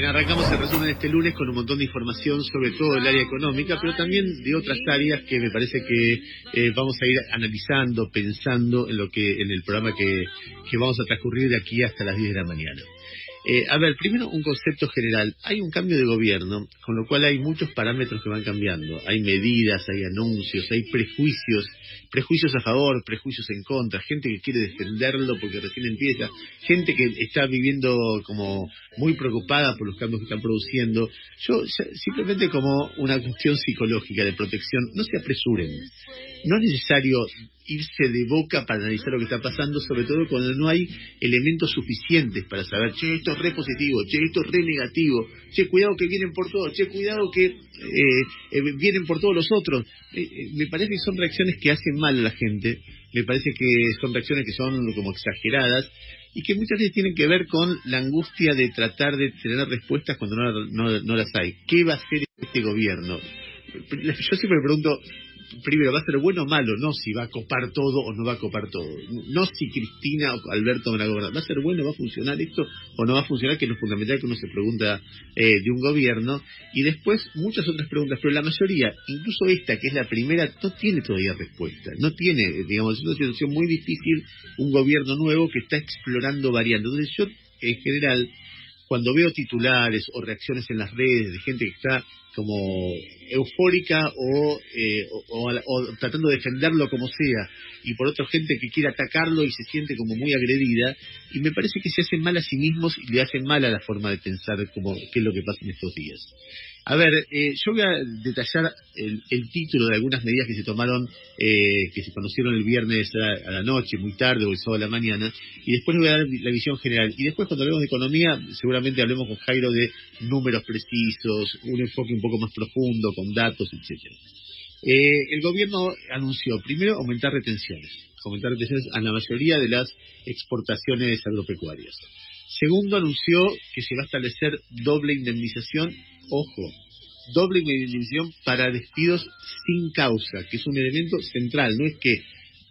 arrancamos el resumen de este lunes con un montón de información sobre todo el área económica, pero también de otras áreas que me parece que vamos a ir analizando, pensando en el programa que vamos a transcurrir de aquí hasta las 10 de la mañana. A ver, primero un concepto general. Hay un cambio de gobierno, con lo cual hay muchos parámetros que van cambiando. Hay medidas, hay anuncios, hay prejuicios a favor, prejuicios en contra, gente que quiere defenderlo porque recién empieza, gente que está viviendo como muy preocupada por los cambios que están produciendo. Yo simplemente como una cuestión psicológica de protección, no se apresuren. No es necesario irse de boca para analizar lo que está pasando, sobre todo cuando no hay elementos suficientes para saber, che, esto es re positivo, che, esto es re negativo, che, cuidado que vienen por todos, che, cuidado que vienen por todos los otros. Me parece que son reacciones que hacen mal a la gente, me parece que son reacciones que son como exageradas y que muchas veces tienen que ver con la angustia de tratar de tener respuestas cuando no las hay. ¿Qué va a hacer este gobierno? Yo siempre me pregunto, primero, ¿va a ser bueno o malo? No si va a copar todo o no va a copar todo. No si Cristina o Alberto van a gobernar. ¿Va a ser bueno, va a funcionar esto o no va a funcionar? Que es lo fundamental que uno se pregunta de un gobierno. Y después muchas otras preguntas, pero la mayoría, incluso esta que es la primera, no tiene todavía respuesta. No tiene, digamos, es una situación muy difícil, un gobierno nuevo que está explorando variantes. Entonces yo, en general, cuando veo titulares o reacciones en las redes de gente que está como eufórica o tratando de defenderlo como sea, y por otra gente que quiere atacarlo y se siente como muy agredida, y me parece que se hacen mal a sí mismos y le hacen mal a la forma de pensar como qué es lo que pasa en estos días. A ver, yo voy a detallar el título de algunas medidas que se tomaron, que se conocieron el viernes a la noche, muy tarde, o el sábado a la mañana, y después les voy a dar la visión general. Y después, cuando hablemos de economía, seguramente hablemos con Jairo de números precisos, un enfoque un poco más profundo, con datos, etcétera. El gobierno anunció, primero, aumentar retenciones a la mayoría de las exportaciones agropecuarias. Segundo, anunció que se va a establecer doble indemnización, ojo, doble indemnización para despidos sin causa, que es un elemento central. No es que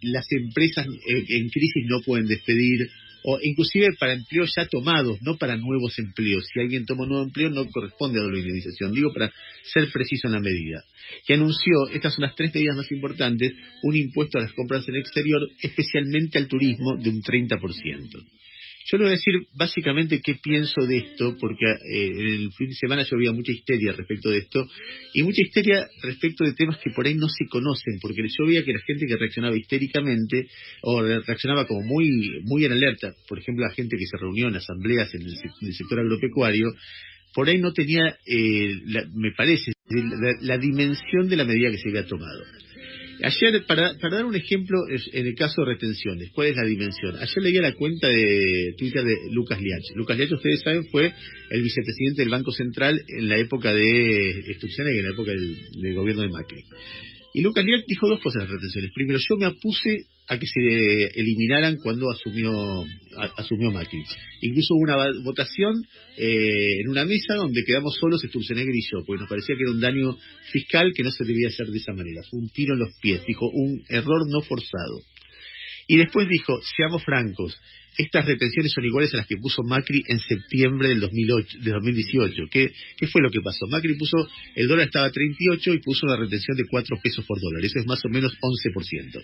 las empresas en crisis no pueden despedir, o inclusive para empleos ya tomados, no para nuevos empleos. Si alguien toma un nuevo empleo no corresponde a doble indemnización, digo para ser preciso en la medida. Que anunció, estas son las tres medidas más importantes, un impuesto a las compras en el exterior, especialmente al turismo, de un 30%. Yo le voy a decir básicamente qué pienso de esto, porque en el fin de semana yo había mucha histeria respecto de esto, y mucha histeria respecto de temas que por ahí no se conocen, porque yo veía que la gente que reaccionaba histéricamente, o reaccionaba como muy en alerta, por ejemplo la gente que se reunió en asambleas en el sector agropecuario, por ahí no tenía, me parece, la dimensión de la medida que se había tomado. Ayer, para dar un ejemplo, en el caso de retenciones, ¿cuál es la dimensión? Ayer leía la cuenta de Twitter de Lucas Liach. Lucas Liach, ustedes saben, fue el vicepresidente del Banco Central en la época de Sturzenegger, en la época del gobierno de Macri. Y Lucas Liach dijo dos cosas de las retenciones. Primero, yo me opuse a que se eliminaran cuando asumió Macri. Incluso hubo una votación en una mesa donde quedamos solos Sturzenegger y yo, porque nos parecía que era un daño fiscal que no se debía hacer de esa manera. Fue un tiro en los pies, dijo, un error no forzado. Y después dijo, seamos francos, estas retenciones son iguales a las que puso Macri en septiembre del 2018. ¿Qué fue lo que pasó? Macri puso, el dólar estaba a 38 y puso una retención de 4 pesos por dólar. Eso es más o menos 11%.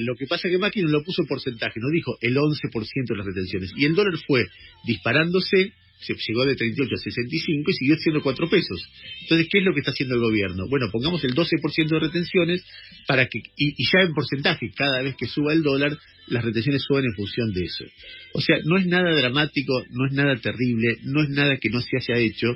Lo que pasa es que Macri no lo puso en porcentaje, no dijo el 11% de las retenciones. Y el dólar fue disparándose, se llegó de 38 a 65 y siguió siendo 4 pesos. Entonces, ¿qué es lo que está haciendo el gobierno? Bueno, pongamos el 12% de retenciones para que, y ya en porcentaje, cada vez que suba el dólar, las retenciones suben en función de eso. O sea, no es nada dramático, no es nada terrible, no es nada que no se haya hecho.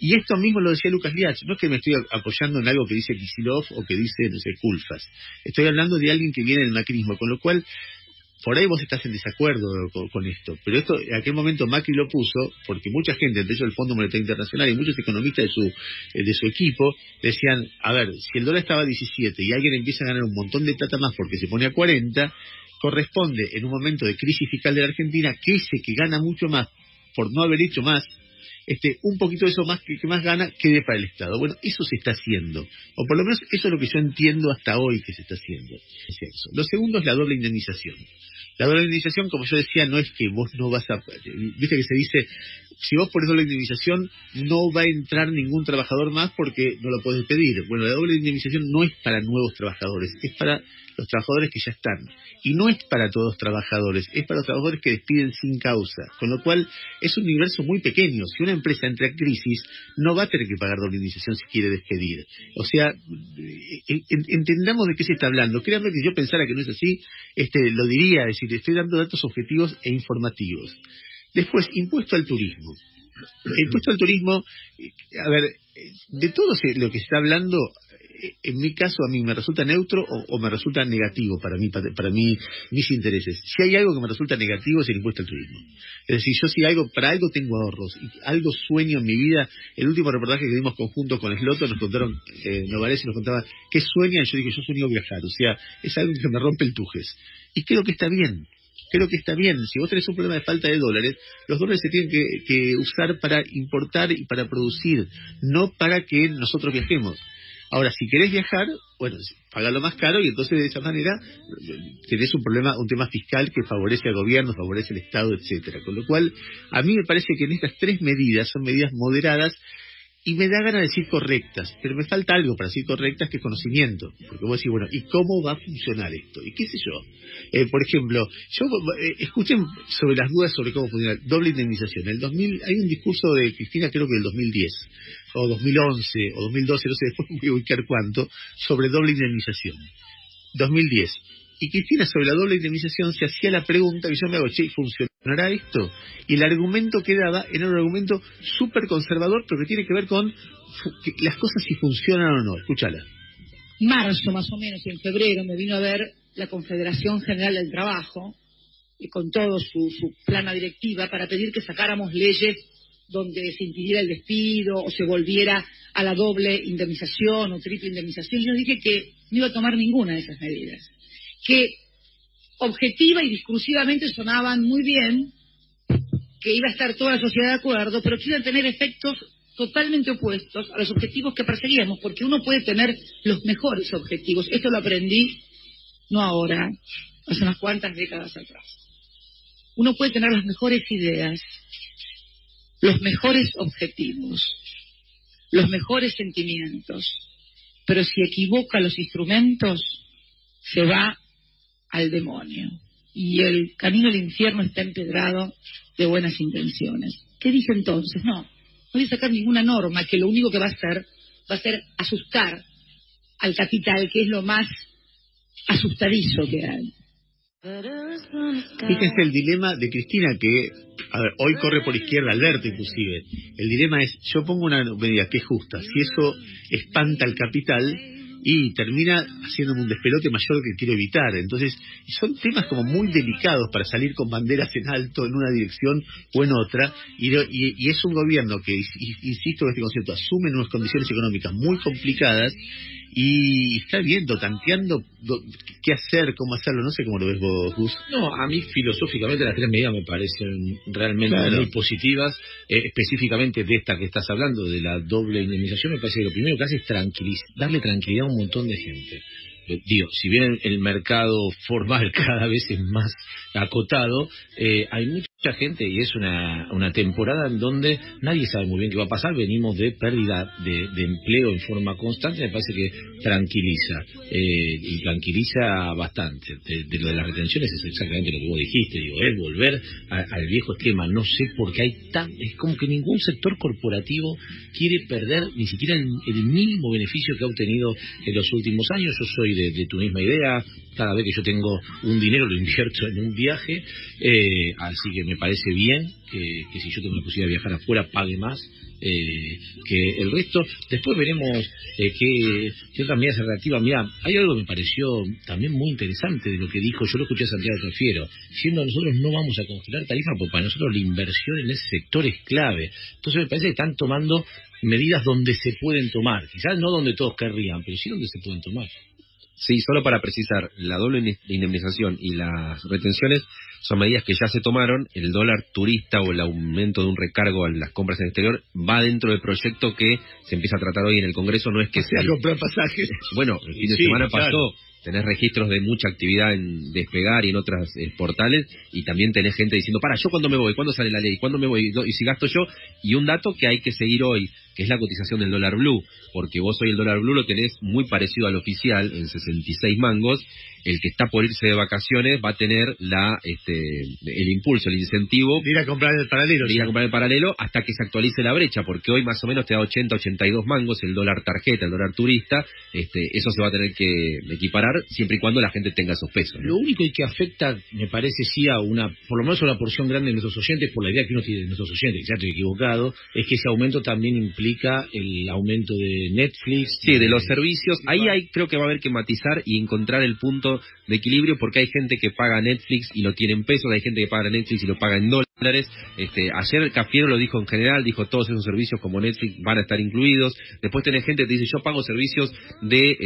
Y esto mismo lo decía Lucas Liach, no es que me estoy apoyando en algo que dice Kicillof o que dice, no sé, Culfas. Estoy hablando de alguien que viene del macrismo, con lo cual por ahí vos estás en desacuerdo con esto, pero esto en aquel momento Macri lo puso porque mucha gente, entre ellos el Fondo Monetario Internacional y muchos economistas de su equipo, decían, a ver, si el dólar estaba a 17 y alguien empieza a ganar un montón de plata más porque se pone a 40, corresponde en un momento de crisis fiscal de la Argentina que ese que gana mucho más por no haber hecho más, un poquito de eso más que más gana quede para el Estado. Bueno, eso se está haciendo, o por lo menos eso es lo que yo entiendo hasta hoy que se está haciendo. Lo segundo es la doble indemnización. La doble indemnización, como yo decía, no es que vos no vas a... Viste que se dice, si vos pones doble indemnización, no va a entrar ningún trabajador más porque no lo podés pedir. Bueno, la doble indemnización no es para nuevos trabajadores, es para los trabajadores que ya están. Y no es para todos los trabajadores, es para los trabajadores que despiden sin causa. Con lo cual, es un universo muy pequeño. Si una empresa entra en crisis, no va a tener que pagar doble indemnización si quiere despedir. O sea, entendamos de qué se está hablando. Créanme que si yo pensara que no es así, lo diría, es decir, estoy dando datos objetivos e informativos. Después, impuesto al turismo. El impuesto al turismo, a ver, de todo lo que se está hablando, en mi caso a mí me resulta neutro o me resulta negativo para mí, mis intereses. Si hay algo que me resulta negativo es el impuesto al turismo. Es decir, yo si para algo tengo ahorros, y algo sueño en mi vida. El último reportaje que dimos conjuntos con Esloto nos contaron, Novarese nos contaba qué sueñan. Yo dije, yo sueño viajar, o sea, es algo que me rompe el tujes. Y creo que está bien. Si vos tenés un problema de falta de dólares, los dólares se tienen que usar para importar y para producir, no para que nosotros viajemos. Ahora, si querés viajar, bueno, pagalo más caro y entonces de esa manera tenés un tema fiscal que favorece al gobierno, favorece al Estado, etcétera. Con lo cual, a mí me parece que en estas tres medidas son medidas moderadas y me da ganas de decir correctas, pero me falta algo para decir correctas, que es conocimiento. Porque vos decís, bueno, ¿y cómo va a funcionar esto? ¿Y qué sé yo? Por ejemplo, escuchen sobre las dudas sobre cómo funciona doble indemnización. Hay un discurso de Cristina, creo que del 2010, o 2011, o 2012, no sé, después voy a ubicar cuánto, sobre doble indemnización. 2010. Y Cristina, sobre la doble indemnización, se hacía la pregunta que yo me hago, ¿funcionará esto? Y el argumento que daba era un argumento súper conservador, pero que tiene que ver con las cosas si funcionan o no. Escúchala. Marzo, más o menos, y en febrero me vino a ver la Confederación General del Trabajo, con todo su plana directiva, para pedir que sacáramos leyes donde se impidiera el despido o se volviera a la doble indemnización o triple indemnización. Yo dije que no iba a tomar ninguna de esas medidas, que objetiva y discursivamente sonaban muy bien, que iba a estar toda la sociedad de acuerdo, pero que iban a tener efectos totalmente opuestos a los objetivos que perseguíamos, porque uno puede tener los mejores objetivos. Esto lo aprendí no ahora, hace unas cuantas décadas atrás. Uno puede tener las mejores ideas, los mejores objetivos, los mejores sentimientos, pero si equivoca los instrumentos, se va al demonio. Y el camino al infierno está empedrado de buenas intenciones. ¿Qué dije entonces? No voy a sacar ninguna norma que lo único que va a ser asustar al capital, que es lo más asustadizo que hay. Fíjense el dilema de Cristina, que hoy corre por izquierda, Alberto inclusive. El dilema es, yo pongo una medida que es justa, si eso espanta al capital y termina haciéndome un despelote mayor que quiero evitar. Entonces, son temas como muy delicados para salir con banderas en alto en una dirección o en otra, y es un gobierno que, insisto en este concepto, asume unas condiciones económicas muy complicadas y está viendo, tanteando qué hacer, cómo hacerlo. No sé cómo lo ves vos, Gus. No, a mí filosóficamente las tres medidas me parecen realmente muy positivas. Específicamente de esta que estás hablando, de la doble indemnización, me parece que lo primero que hace es darle tranquilidad a un montón de gente. Digo, si bien el mercado formal cada vez es más acotado, hay mucha gente y es una temporada en donde nadie sabe muy bien qué va a pasar. Venimos de pérdida de empleo en forma constante. Me parece que tranquiliza y tranquiliza bastante. De lo de las retenciones es exactamente lo que vos dijiste, digo, es volver al viejo esquema. No sé por qué es como que ningún sector corporativo quiere perder ni siquiera el mínimo beneficio que ha obtenido en los últimos años. Yo soy de tu misma idea. Cada vez que yo tengo un dinero lo invierto en un viaje, así que me parece bien que si yo tengo la posibilidad de viajar afuera pague más que el resto. Después veremos qué otras medidas se reactivan. Mirá, hay algo que me pareció también muy interesante de lo que dijo, yo lo escuché a Santiago Cafiero, diciendo nosotros no vamos a congelar tarifas porque para nosotros la inversión en ese sector es clave. Entonces me parece que están tomando medidas donde se pueden tomar, quizás no donde todos querrían, pero sí donde se pueden tomar. Sí, solo para precisar, la doble indemnización y las retenciones son medidas que ya se tomaron. El dólar turista o el aumento de un recargo a las compras en el exterior va dentro del proyecto que se empieza a tratar hoy en el Congreso. No es que sea comprar pasajes. Bueno, el fin de semana pasó. tenés registros de mucha actividad en Despegar y en otras portales, y también tenés gente diciendo, ¿yo cuándo me voy? ¿Cuándo sale la ley? ¿Cuándo me voy? ¿Y si gasto yo? Y un dato que hay que seguir hoy, que es la cotización del dólar blue, porque vos hoy el dólar blue lo tenés muy parecido al oficial, en 66 mangos. El que está por irse de vacaciones va a tener el impulso, el incentivo de ir a comprar el paralelo. De ir a comprar el paralelo hasta que se actualice la brecha, porque hoy más o menos te da 80, 82 mangos el dólar tarjeta, el dólar turista. Eso se va a tener que equiparar siempre y cuando la gente tenga esos pesos, ¿no? Lo único que afecta, me parece, sí a por lo menos a una porción grande de nuestros oyentes, por la idea que uno tiene de nuestros oyentes, que ya estoy equivocado, es que ese aumento también implica el aumento de Netflix. Sí, de los servicios. Ahí creo que va a haber que matizar y encontrar el punto de equilibrio, porque hay gente que paga Netflix y lo tiene en pesos, hay gente que paga Netflix y lo paga en dólares. Ayer Cafiero lo dijo en general, dijo todos esos servicios como Netflix van a estar incluidos. Después tenés gente que dice, yo pago servicios de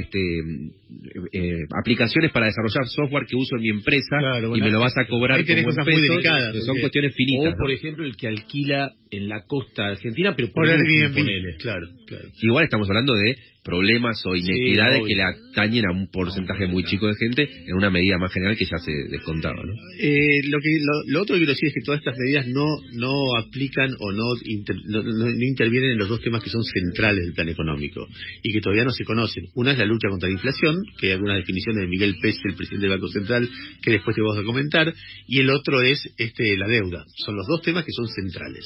aplicaciones para desarrollar software que uso en mi empresa, y me lo vas a cobrar como cosas en pesos, muy delicadas, que son cuestiones finitas. O, por ejemplo, el que alquila en la costa argentina, pero por Airbnb. Claro. Igual estamos hablando de problemas o inequidades que le atañen a un porcentaje muy chico de gente, en una medida más general que ya se descontaba, ¿no? Lo otro que quiero decir es que todas estas medidas no aplican o no intervienen en los dos temas que son centrales del plan económico y que todavía no se conocen. Una es la lucha contra la inflación, que hay algunas definiciones de Miguel Pérez, el presidente del Banco Central, que después te vamos a comentar, y el otro es la deuda. Son los dos temas que son centrales.